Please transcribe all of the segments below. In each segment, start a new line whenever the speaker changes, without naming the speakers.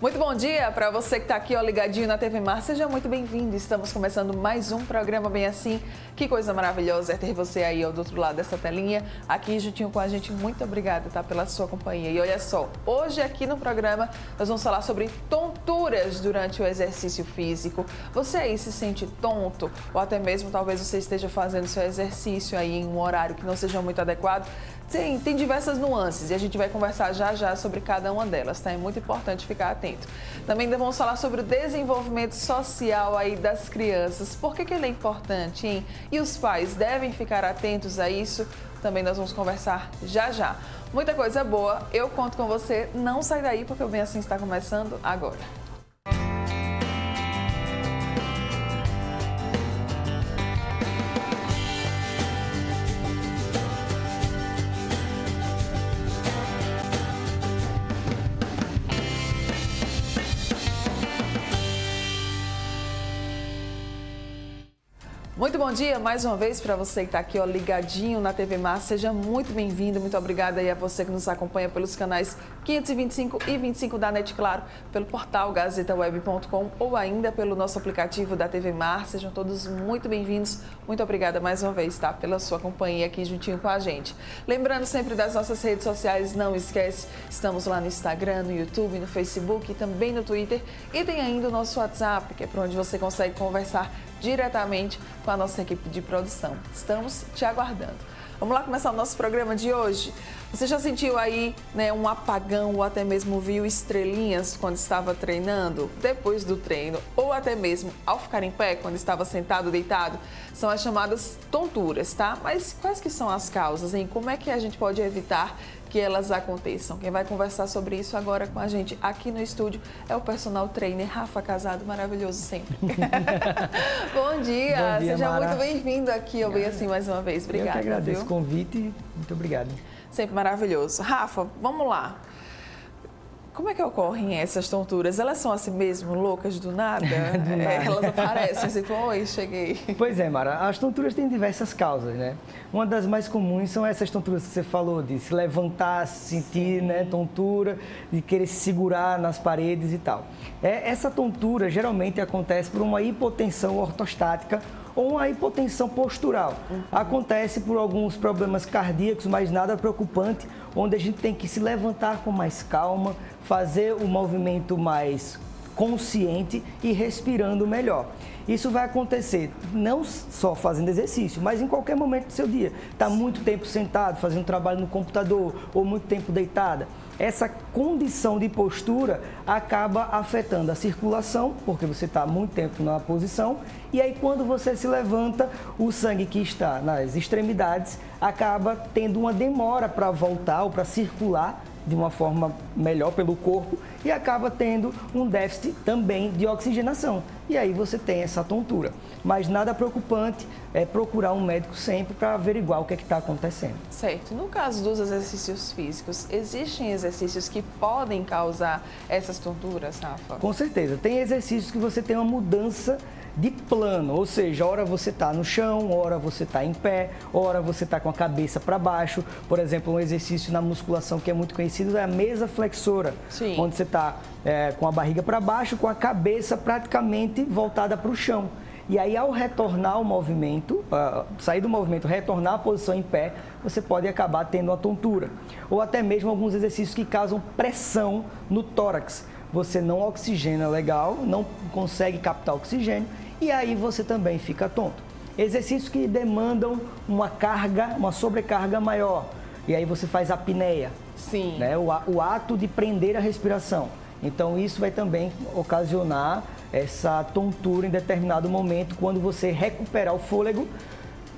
Muito bom dia para você que está aqui, ó, ligadinho na TV Mar. Seja muito bem-vindo. Estamos começando mais um programa Bem Assim. Que coisa maravilhosa é ter você aí, ó, do outro lado dessa telinha, aqui juntinho com a gente. Muito obrigada, tá, pela sua companhia. E olha só, hoje aqui no programa nós vamos falar sobre tonturas durante o exercício físico. Você aí se sente tonto ou até mesmo talvez você esteja fazendo seu exercício aí em um horário que não seja muito adequado? Tem diversas nuances e a gente vai conversar já sobre cada uma delas, tá? É muito importante ficar atento. Também ainda vamos falar sobre o desenvolvimento social aí das crianças. Por que ele é importante, hein? E os pais devem ficar atentos a isso? Também nós vamos conversar já. Muita coisa boa, eu conto com você. Não sai daí porque o Bem Assim está começando agora. Muito bom dia mais uma vez para você que está aqui, ó, ligadinho na TV Mar. Seja muito bem-vindo, muito obrigada aí a você que nos acompanha pelos canais 525 e 25 da NET Claro, pelo portal gazetaweb.com ou ainda pelo nosso aplicativo da TV Mar. Sejam todos muito bem-vindos. Muito obrigada mais uma vez, tá? Pela sua companhia aqui juntinho com a gente. Lembrando sempre das nossas redes sociais, não esquece, estamos lá no Instagram, no YouTube, no Facebook e também no Twitter. E tem ainda o nosso WhatsApp, que é por onde você consegue conversar diretamente com a nossa equipe de produção. Estamos te aguardando. Vamos lá começar o nosso programa de hoje. Você já sentiu aí, né, um apagão ou até mesmo viu estrelinhas quando estava treinando, depois do treino, ou até mesmo ao ficar em pé, quando estava sentado, deitado? São as chamadas tonturas, tá? Mas quais que são as causas, hein? Como é que a gente pode evitar que elas aconteçam? Quem vai conversar sobre isso agora com a gente aqui no estúdio é o personal trainer Rafa Casado, maravilhoso sempre. Bom dia, seja
Mara.
Muito bem-vindo aqui ao Bem Assim mais uma vez. Obrigada.
Eu que agradeço o convite, muito obrigado.
Sempre maravilhoso. Rafa, vamos lá. Como é que ocorrem essas tonturas? Elas são assim mesmo, loucas do nada? Elas aparecem assim, oi, cheguei.
Pois é, Mara, as tonturas têm diversas causas, né? Uma das mais comuns são essas tonturas que você falou, de se levantar, sentir, né, tontura, de querer se segurar nas paredes e tal. Essa tontura geralmente acontece por uma hipotensão ortostática ou uma hipotensão postural. Acontece por alguns problemas cardíacos, mas nada preocupante, onde a gente tem que se levantar com mais calma, fazer o movimento mais consciente e respirando melhor. Isso vai acontecer não só fazendo exercício, mas em qualquer momento do seu dia. Está muito tempo sentado, fazendo trabalho no computador ou muito tempo deitada. Essa condição de postura acaba afetando a circulação, porque você está muito tempo na posição, e aí quando você se levanta, o sangue que está nas extremidades acaba tendo uma demora para voltar ou para circular de uma forma melhor pelo corpo e acaba tendo um déficit também de oxigenação. E aí você tem essa tontura. Mas nada preocupante, é procurar um médico sempre para averiguar o que está acontecendo.
Certo. No caso dos exercícios físicos, existem exercícios que podem causar essas tonturas, Rafa?
Com certeza. Tem exercícios que você tem uma mudança de plano, ou seja, hora você está no chão, hora você está em pé, hora você está com a cabeça para baixo. Por exemplo, um exercício na musculação que é muito conhecido é a mesa flexora,
Sim.
Onde você está com a barriga para baixo, com a cabeça praticamente voltada para o chão. E aí, ao retornar ao movimento, sair do movimento, retornar à posição em pé, você pode acabar tendo uma tontura. Ou até mesmo alguns exercícios que causam pressão no tórax. Você não oxigena legal, não consegue captar oxigênio e aí você também fica tonto. Exercícios que demandam uma carga, uma sobrecarga maior. E aí você faz a apneia.
Sim.
Né? O ato de prender a respiração. Então isso vai também ocasionar essa tontura em determinado momento. Quando você recuperar o fôlego,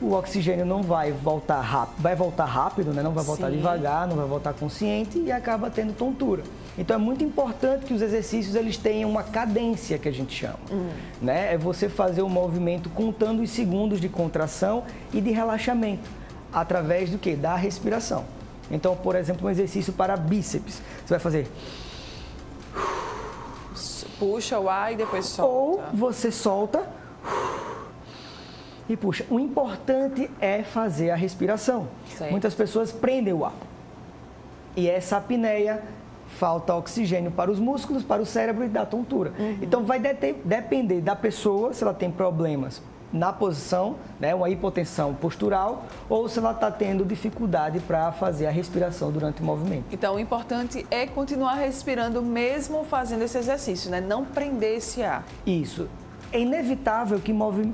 o oxigênio não vai voltar rápido, vai voltar rápido, né? Não vai voltar
Sim.
devagar, não vai voltar consciente e acaba tendo tontura. Então é muito importante que os exercícios eles tenham uma cadência que a gente chama, né? É você fazer o movimento contando os segundos de contração e de relaxamento através do quê? Da respiração. Então, por exemplo, um exercício para bíceps, você vai fazer
Puxa o ar e depois solta.
ou você solta e puxa. O importante é fazer a respiração.
Certo.
Muitas pessoas prendem o ar. E essa apneia falta oxigênio para os músculos, para o cérebro e dá tontura. Então vai depender da pessoa se ela tem problemas na posição, né, uma hipotensão postural, ou se ela está tendo dificuldade para fazer a respiração durante o movimento.
Então, o importante é continuar respirando mesmo fazendo esse exercício, né? Não prender esse ar.
Isso. É inevitável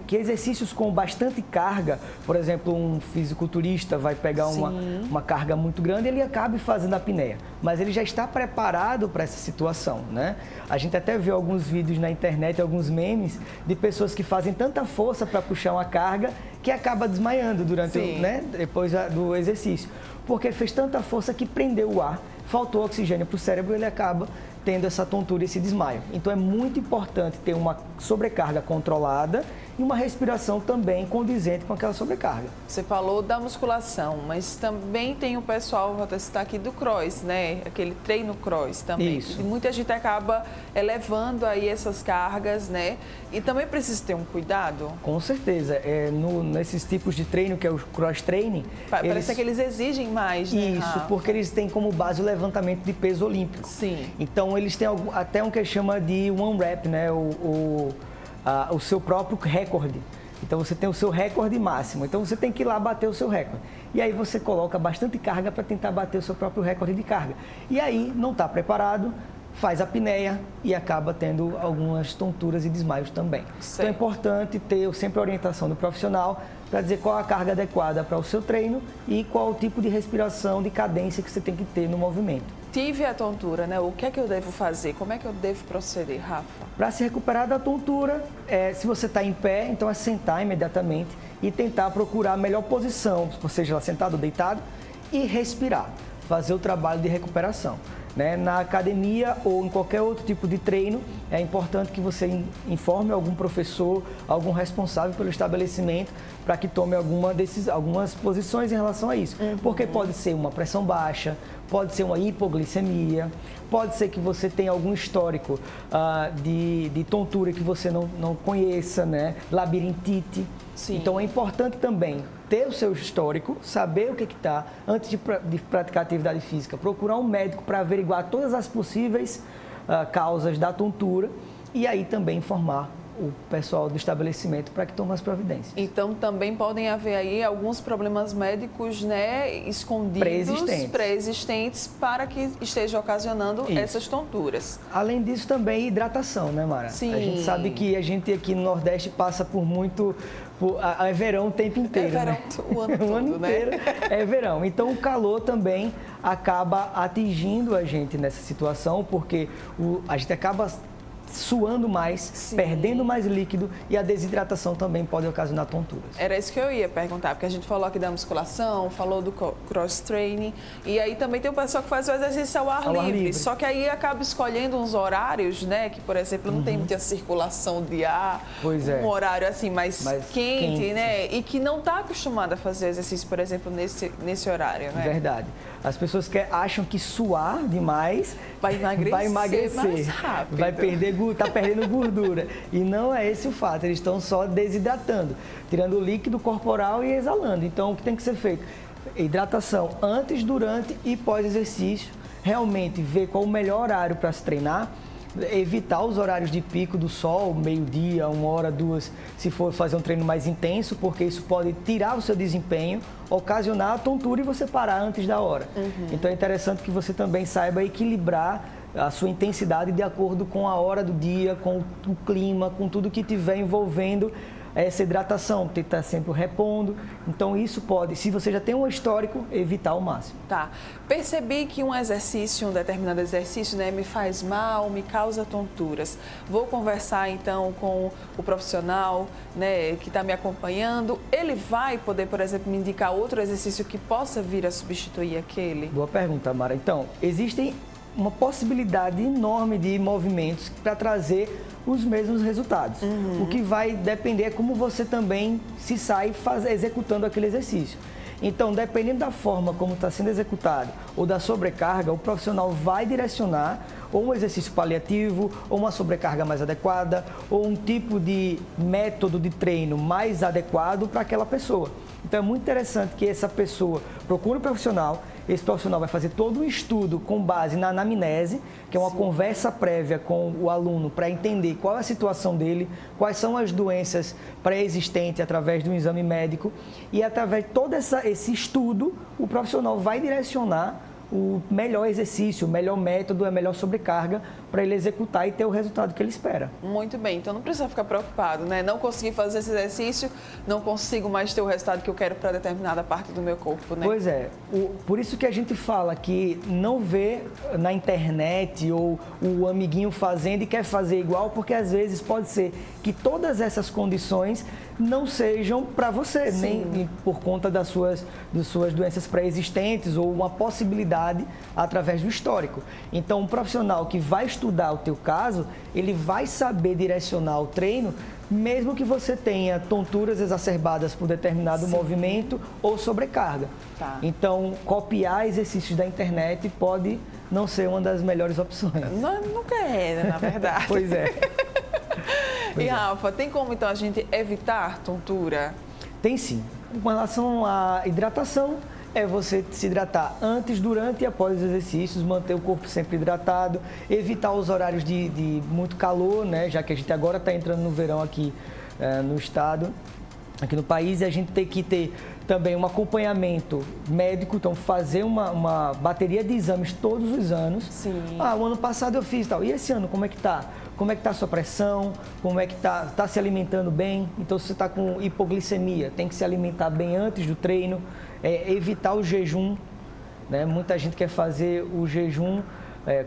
que exercícios com bastante carga, por exemplo, um fisiculturista vai pegar uma carga muito grande e ele acabe fazendo a apneia, mas ele já está preparado para essa situação, né? A gente até viu alguns vídeos na internet, alguns memes de pessoas que fazem tanta força para puxar uma carga que acaba desmaiando durante, né, depois do exercício, porque fez tanta força que prendeu o ar, faltou oxigênio para o cérebro e ele acaba tendo essa tontura e esse desmaio. Então é muito importante ter uma sobrecarga controlada e uma respiração também condizente com aquela sobrecarga.
Você falou da musculação, mas também tem o pessoal, vou até citar aqui, do cross, né? Aquele treino cross também.
Isso.
E muita gente acaba elevando aí essas cargas, né? E também precisa ter um cuidado?
Com certeza. Nesses tipos de treino, que é o cross training...
Parece que eles exigem mais, né,
Isso,
Rafa?
porque eles têm como base o levantamento de peso olímpico.
Sim.
Então eles têm até um que chama de one rep, né? O seu próprio recorde. Então você tem o seu recorde máximo, então você tem que ir lá bater o seu recorde. E aí você coloca bastante carga para tentar bater o seu próprio recorde de carga. E aí não está preparado, faz a apneia e acaba tendo algumas tonturas e desmaios também.
Certo.
Então é importante ter sempre a orientação do profissional para dizer qual a carga adequada para o seu treino e qual o tipo de respiração, de cadência que você tem que ter no movimento.
Tive a tontura, né? O que é que eu devo fazer? Como é que eu devo proceder, Rafa?
Para se recuperar da tontura, se você está em pé, então é sentar imediatamente e tentar procurar a melhor posição, seja sentado ou deitado, e respirar, fazer o trabalho de recuperação. Né? Na academia ou em qualquer outro tipo de treino, é importante que você informe algum professor, algum responsável pelo estabelecimento para que tome algumas posições em relação a isso. Porque pode ser uma pressão baixa, pode ser uma hipoglicemia, pode ser que você tenha algum histórico de tontura que você não conheça, né? Labirintite.
Sim.
Então é importante também ter o seu histórico, saber o que está, antes de praticar atividade física, procurar um médico para averiguar todas as possíveis causas da tontura e aí também informar o pessoal do estabelecimento para que tome as providências.
Então também podem haver aí alguns problemas médicos, né, escondidos, pré-existentes para que esteja ocasionando essas tonturas.
Além disso também hidratação, né, Mara?
Sim.
A gente sabe que a gente aqui no Nordeste passa por muito... É verão o tempo inteiro,
verão,
né?
o ano todo,
o ano inteiro, né? É verão. Então o calor também acaba atingindo a gente nessa situação, porque a gente acaba suando mais, perdendo mais líquido e a desidratação também pode ocasionar tonturas.
Era isso que eu ia perguntar, porque a gente falou aqui da musculação, falou do cross-training e aí também tem o pessoal que faz o exercício ao ar livre, só que aí acaba escolhendo uns horários, né, que por exemplo não tem muita circulação de ar, um horário assim mais quente, né, e que não está acostumado a fazer exercício, por exemplo, nesse horário, né?
Verdade. As pessoas acham que suar demais
vai emagrecer mais rápido.
Vai tá perdendo gordura. E não é esse o fato, eles estão só desidratando, tirando o líquido corporal e exalando. Então, o que tem que ser feito? Hidratação antes, durante e pós-exercício. Realmente ver qual o melhor horário para se treinar. Evitar os horários de pico do sol, meio-dia, 1 hora, 2, se for fazer um treino mais intenso, porque isso pode tirar o seu desempenho, ocasionar a tontura e você parar antes da hora. Então é interessante que você também saiba equilibrar a sua intensidade de acordo com a hora do dia, com o clima, com tudo que estiver envolvendo essa hidratação, tentar sempre repondo. Então isso pode, se você já tem um histórico, evitar ao máximo.
Tá. Percebi que um determinado exercício, né, me faz mal, me causa tonturas. Vou conversar então com o profissional, né, que está me acompanhando. Ele vai poder, por exemplo, me indicar outro exercício que possa vir a substituir aquele?
Boa pergunta, Mara. Então, existem uma possibilidade enorme de movimentos para trazer os mesmos resultados. O que vai depender é como você também se sai executando aquele exercício. Então, dependendo da forma como está sendo executado ou da sobrecarga, o profissional vai direcionar ou um exercício paliativo, ou uma sobrecarga mais adequada, ou um tipo de método de treino mais adequado para aquela pessoa. Então, é muito interessante que essa pessoa procure um profissional esse profissional vai fazer todo um estudo com base na anamnese, que é uma conversa prévia com o aluno para entender qual é a situação dele, quais são as doenças pré-existentes através do exame médico, e através de todo esse estudo, o profissional vai direcionar o melhor exercício, o melhor método, a melhor sobrecarga para ele executar e ter o resultado que ele espera.
Muito bem, então não precisa ficar preocupado, né? Não consegui fazer esse exercício, não consigo mais ter o resultado que eu quero para determinada parte do meu corpo, né?
Pois é, por isso que a gente fala que não vê na internet ou o amiguinho fazendo e quer fazer igual, porque às vezes pode ser que todas essas condições não sejam para você, nem por conta das suas doenças pré-existentes ou uma possibilidade através do histórico. Então, um profissional que vai estudar o teu caso, ele vai saber direcionar o treino, mesmo que você tenha tonturas exacerbadas por determinado movimento ou sobrecarga.
Tá.
Então, copiar exercícios da internet pode não ser uma das melhores opções.
Nunca é, na verdade.
Pois é.
E Rafa, tem como então a gente evitar tontura?
Tem sim. Com relação à hidratação, é você se hidratar antes, durante e após os exercícios, manter o corpo sempre hidratado, evitar os horários de muito calor, né? Já que a gente agora está entrando no verão aqui no estado, aqui no país, e a gente tem que ter também um acompanhamento médico, então fazer uma bateria de exames todos os anos.
Sim.
O ano passado eu fiz tal, e esse ano como é que tá? Como é que está a sua pressão, como é que está se alimentando bem. Então, se você está com hipoglicemia, tem que se alimentar bem antes do treino, evitar o jejum, né? Muita gente quer fazer o jejum,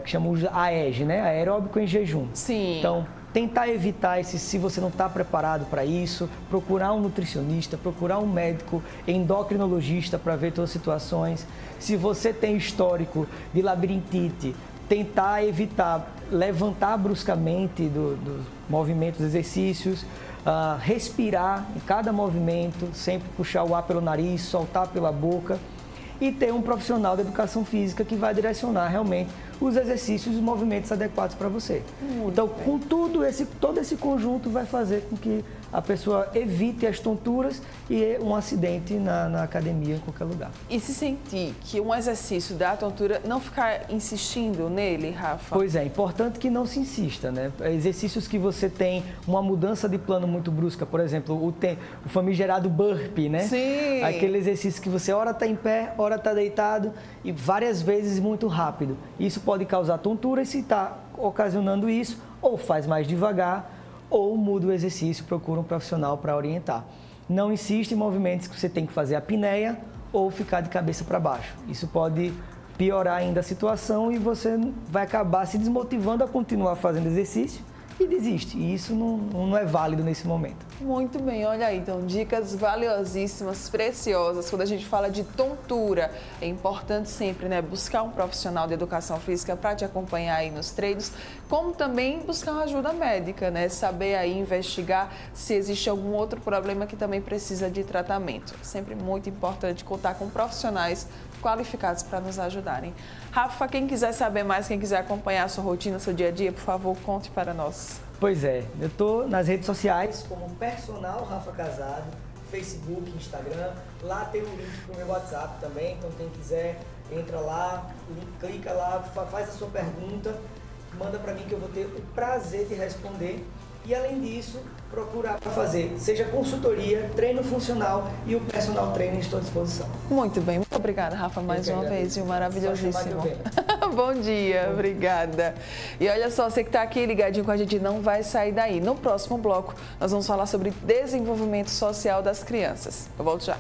que chama o AEG, né? Aeróbico em jejum.
Sim.
Então, tentar evitar se você não está preparado para isso, procurar um nutricionista, procurar um médico endocrinologista para ver todas as situações. Se você tem histórico de labirintite, tentar evitar levantar bruscamente dos movimentos, exercícios, respirar em cada movimento, sempre puxar o ar pelo nariz, soltar pela boca, e ter um profissional da educação física que vai direcionar realmente os exercícios e os movimentos adequados para você. Então, com todo esse conjunto vai fazer com que a pessoa evite as tonturas e um acidente na academia, em qualquer lugar.
E se sentir que um exercício dá tontura, não ficar insistindo nele, Rafa?
Pois é, importante que não se insista, né? Exercícios que você tem uma mudança de plano muito brusca, por exemplo, o famigerado burpee, né?
Sim!
Aquele exercício que você ora está em pé, ora está deitado e várias vezes muito rápido. Isso pode causar tontura, e se está ocasionando isso, ou faz mais devagar, ou muda o exercício, procura um profissional para orientar. Não insiste em movimentos que você tem que fazer apneia ou ficar de cabeça para baixo. Isso pode piorar ainda a situação e você vai acabar se desmotivando a continuar fazendo exercício e desiste. E isso não é válido nesse momento.
Muito bem, olha aí, então dicas valiosíssimas, preciosas. Quando a gente fala de tontura, é importante sempre, né, buscar um profissional de educação física para te acompanhar aí nos treinos, como também buscar uma ajuda médica, né, saber aí investigar se existe algum outro problema que também precisa de tratamento. Sempre muito importante contar com profissionais qualificados para nos ajudarem. Rafa, quem quiser saber mais, quem quiser acompanhar a sua rotina, seu dia a dia, por favor, conte para nós.
Pois é, eu estou nas redes sociais como Personal Rafa Casado, Facebook, Instagram. Lá tem o link para o meu WhatsApp também, então quem quiser entra lá, clica lá, faz a sua pergunta, manda para mim que eu vou ter o prazer de responder. E além disso, procurar fazer, seja consultoria, treino funcional e o personal training estou à disposição.
Muito bem, muito obrigada, Rafa, mais uma vez, viu? Maravilhosíssimo. Bom dia, obrigada. E olha só, você que está aqui ligadinho com a gente não vai sair daí. No próximo bloco, nós vamos falar sobre desenvolvimento social das crianças. Eu volto já.